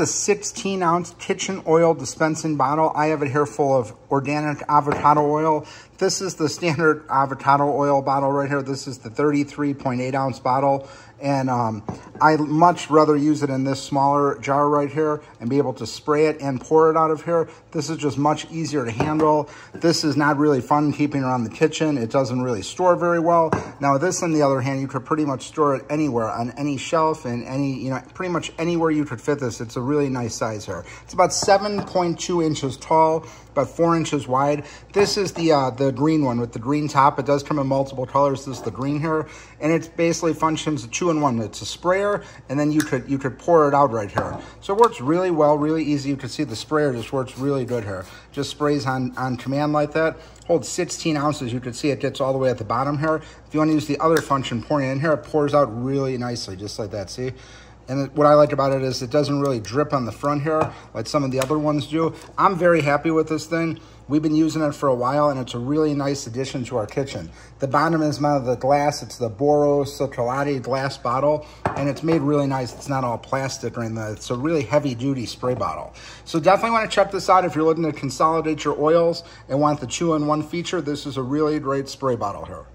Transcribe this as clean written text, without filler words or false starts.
the 16-ounce kitchen oil dispensing bottle. I have it here full of organic avocado oil. This is the standard avocado oil bottle right here. This is the 33.8-ounce bottle. And I much rather use it in this smaller jar right here and be able to spray it and pour it out of here. This is just much easier to handle. This is not really fun keeping around the kitchen. It doesn't really store very well. Now this, on the other hand, you could pretty much store it anywhere, on any shelf and any, pretty much anywhere you could fit this. It's a really nice size here. It's about 7.2 inches tall, about 4 inches wide. This is the green one with the green top. It does come in multiple colors. This is the green here, and it basically functions 2-in-1. It's a sprayer, and then you could pour it out right here. So it works really well, really easy. You can see the sprayer just works really good here. Just sprays on command like that. Holds 16 ounces. You can see it gets all the way at the bottom here. If you want to use the other function, pouring it in here, it pours out really nicely, just like that. See? And what I like about it is it doesn't really drip on the front here like some of the other ones do. I'm very happy with this thing. We've been using it for a while, and it's a really nice addition to our kitchen. The bottom is made of the glass. It's the Boro Chocolate glass bottle, and it's made really nice. It's not all plastic or anything. It's a really heavy-duty spray bottle. So definitely want to check this out if you're looking to consolidate your oils and want the 2-in-1 feature. This is a really great spray bottle here.